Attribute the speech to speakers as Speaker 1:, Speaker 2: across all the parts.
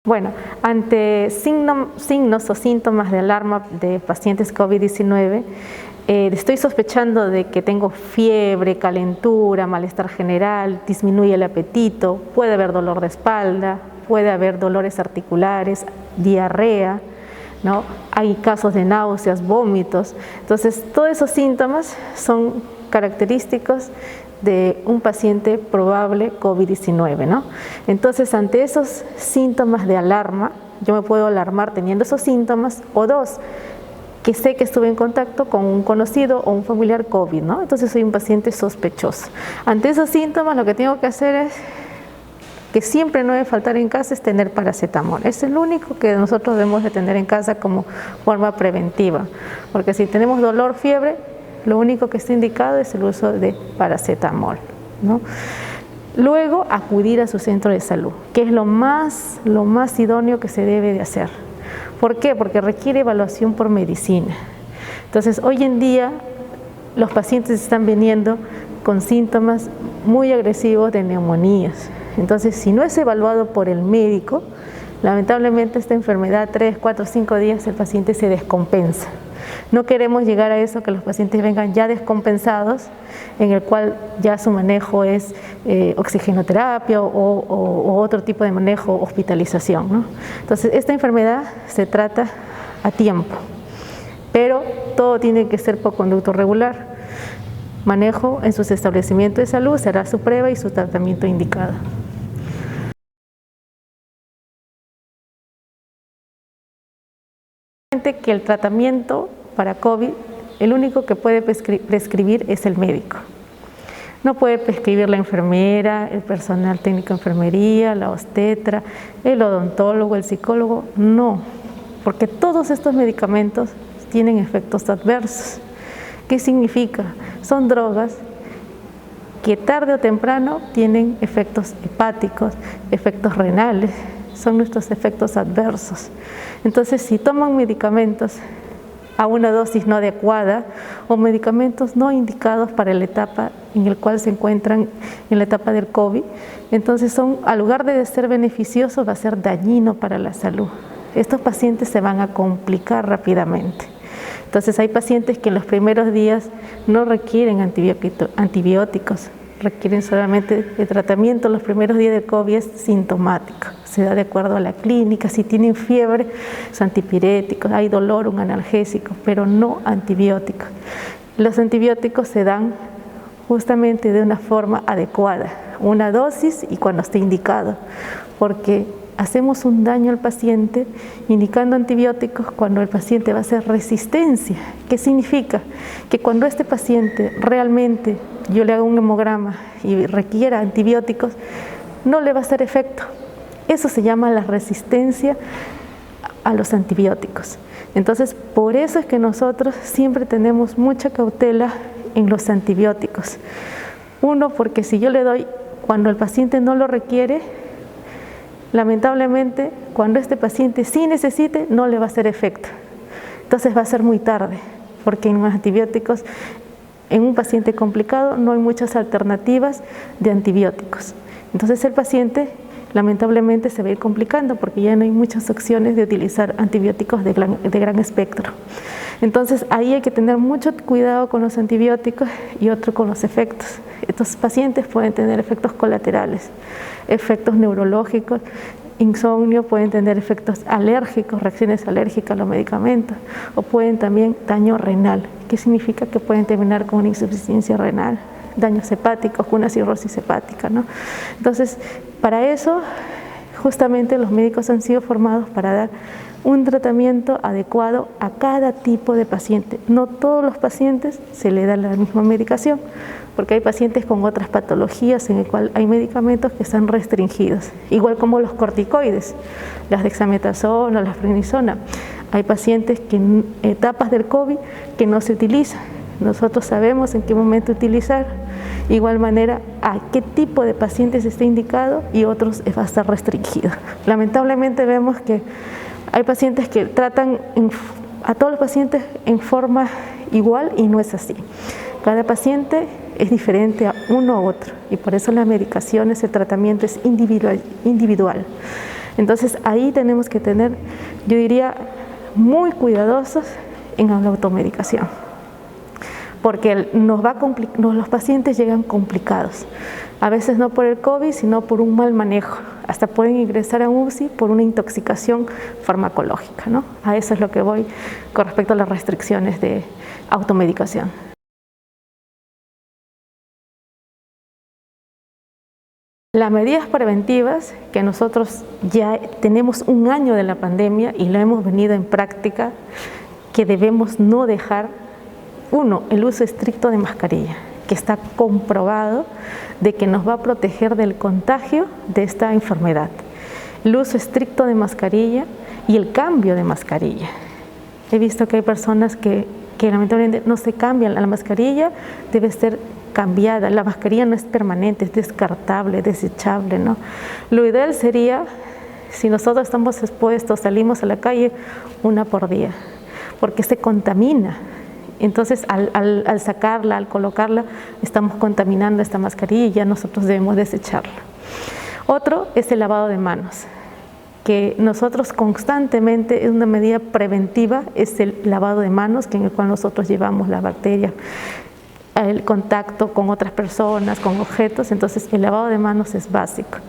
Speaker 1: Bueno, ante signos o síntomas de alarma de pacientes COVID-19, estoy sospechando de que tengo fiebre, calentura, malestar general, disminuye el apetito, puede haber dolor de espalda, puede haber dolores articulares, diarrea, ¿no? Hay casos de náuseas, vómitos. Entonces, todos esos síntomas son característicos de un paciente probable COVID-19, ¿no? Entonces, ante esos síntomas de alarma, yo me puedo alarmar teniendo esos síntomas, o dos, que sé que estuve en contacto con un conocido o un familiar COVID, ¿no? Entonces soy un paciente sospechoso. Ante esos síntomas, lo que tengo que hacer es, que siempre no debe faltar en casa, es tener paracetamol. Es el único que nosotros debemos de tener en casa como forma preventiva, porque si tenemos dolor, fiebre, lo único que está indicado es el uso de paracetamol, ¿no? Luego, acudir a su centro de salud, que es lo más idóneo que se debe de hacer. ¿Por qué? Porque requiere evaluación por medicina. Entonces, hoy en día, los pacientes están viniendo con síntomas muy agresivos de neumonías. Entonces, si no es evaluado por el médico, lamentablemente esta enfermedad, 3, 4, 5 días, el paciente se descompensa. No queremos llegar a eso, que los pacientes vengan ya descompensados, en el cual ya su manejo es oxigenoterapia o otro tipo de manejo, hospitalización, ¿no? Entonces, esta enfermedad se trata a tiempo, pero todo tiene que ser por conducto regular. Manejo en sus establecimientos de salud, será su prueba y su tratamiento indicado. Que el tratamiento para COVID, el único que puede prescribir es el médico. No puede prescribir la enfermera, el personal técnico de enfermería, la obstetra, el odontólogo, el psicólogo, no, porque todos estos medicamentos tienen efectos adversos. ¿Qué significa? Son drogas que tarde o temprano tienen efectos hepáticos, efectos renales, son nuestros efectos adversos. Entonces, si toman medicamentos a una dosis no adecuada o medicamentos no indicados para la etapa en la cual se encuentran en la etapa del COVID, entonces al lugar de ser beneficioso, va a ser dañino para la salud. Estos pacientes se van a complicar rápidamente. Entonces, hay pacientes que en los primeros días no requieren antibióticos, requieren solamente el tratamiento. Los primeros días de COVID es sintomático, se da de acuerdo a la clínica. Si tienen fiebre, son antipiréticos, hay dolor, un analgésico, pero no antibióticos. Los antibióticos se dan justamente de una forma adecuada, una dosis y cuando esté indicado, porque hacemos un daño al paciente indicando antibióticos cuando el paciente va a hacer resistencia. ¿Qué significa? Que cuando este paciente realmente yo le hago un hemograma y requiera antibióticos, no le va a hacer efecto. Eso se llama la resistencia a los antibióticos. Entonces, por eso es que nosotros siempre tenemos mucha cautela en los antibióticos. Uno, porque si yo le doy cuando el paciente no lo requiere, lamentablemente, cuando este paciente sí necesite, no le va a hacer efecto. Entonces va a ser muy tarde, porque en los antibióticos, en un paciente complicado, no hay muchas alternativas de antibióticos. Entonces el paciente, lamentablemente, se va a ir complicando, porque ya no hay muchas opciones de utilizar antibióticos de gran espectro. Entonces ahí hay que tener mucho cuidado con los antibióticos y otro con los efectos. Estos pacientes pueden tener efectos colaterales, efectos neurológicos, insomnio, pueden tener efectos alérgicos, reacciones alérgicas a los medicamentos, o pueden también daño renal. ¿Qué significa? Que pueden terminar con una insuficiencia renal, daños hepáticos, una cirrosis hepática, ¿no? Entonces, para eso, justamente los médicos han sido formados para dar un tratamiento adecuado a cada tipo de paciente. No todos los pacientes se le da la misma medicación, porque hay pacientes con otras patologías en el cual hay medicamentos que están restringidos, igual como los corticoides, las dexametasona, la prednisona. Hay pacientes que en etapas del COVID que no se utilizan. Nosotros sabemos en qué momento utilizar, igual manera a qué tipo de pacientes está indicado y otros va a estar restringido. Lamentablemente vemos que hay pacientes que tratan a todos los pacientes en forma igual y no es así. Cada paciente es diferente a uno u otro y por eso las medicaciones, el tratamiento es individual. Entonces ahí tenemos que tener, yo diría, muy cuidadosos en la automedicación, porque los pacientes llegan complicados, a veces no por el COVID, sino por un mal manejo, hasta pueden ingresar a UCI por una intoxicación farmacológica, ¿no? A eso es lo que voy con respecto a las restricciones de automedicación. Las medidas preventivas, que nosotros ya tenemos un año de la pandemia y lo hemos venido en práctica, que debemos no dejar. Uno, el uso estricto de mascarilla, que está comprobado de que nos va a proteger del contagio de esta enfermedad. El uso estricto de mascarilla y el cambio de mascarilla. He visto que hay personas que lamentablemente no se cambian, la mascarilla debe ser cambiada, la mascarilla no es permanente, es descartable, desechable, ¿no? Lo ideal sería, si nosotros estamos expuestos, salimos a la calle, una por día, porque se contamina. Entonces, al sacarla, al colocarla, estamos contaminando esta mascarilla y ya nosotros debemos desecharla. Otro es el lavado de manos, que nosotros constantemente, es una medida preventiva, es el lavado de manos, en el cual nosotros llevamos las bacterias, el contacto con otras personas, con objetos, entonces el lavado de manos es básico.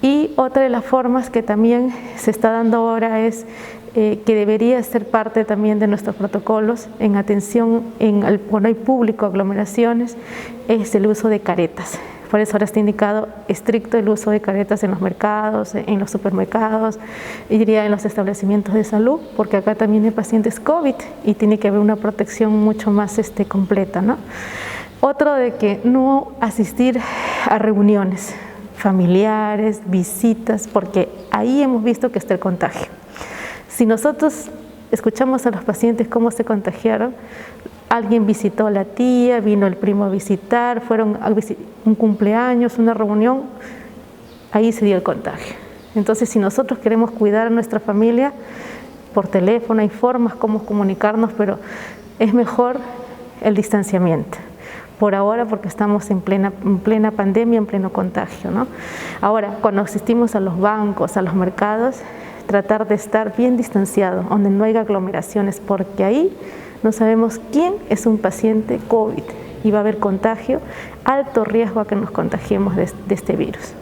Speaker 1: Y otra de las formas que también se está dando ahora es que debería ser parte también de nuestros protocolos en atención cuando hay público, aglomeraciones, es el uso de caretas. Por eso ahora está indicado estricto el uso de caretas en los mercados, en los supermercados, y diría en los establecimientos de salud, porque acá también hay pacientes COVID y tiene que haber una protección mucho más completa, ¿no? Otro de que no asistir a reuniones familiares, visitas, porque ahí hemos visto que está el contagio. Si nosotros escuchamos a los pacientes cómo se contagiaron, alguien visitó a la tía, vino el primo a visitar, fueron a un cumpleaños, una reunión, ahí se dio el contagio. Entonces, si nosotros queremos cuidar a nuestra familia, por teléfono hay formas como comunicarnos, pero es mejor el distanciamiento. Por ahora, porque estamos en plena pandemia, en pleno contagio, ¿no? Ahora, cuando asistimos a los bancos, a los mercados, tratar de estar bien distanciado, donde no haya aglomeraciones, porque ahí no sabemos quién es un paciente COVID y va a haber contagio, alto riesgo a que nos contagiemos de este virus.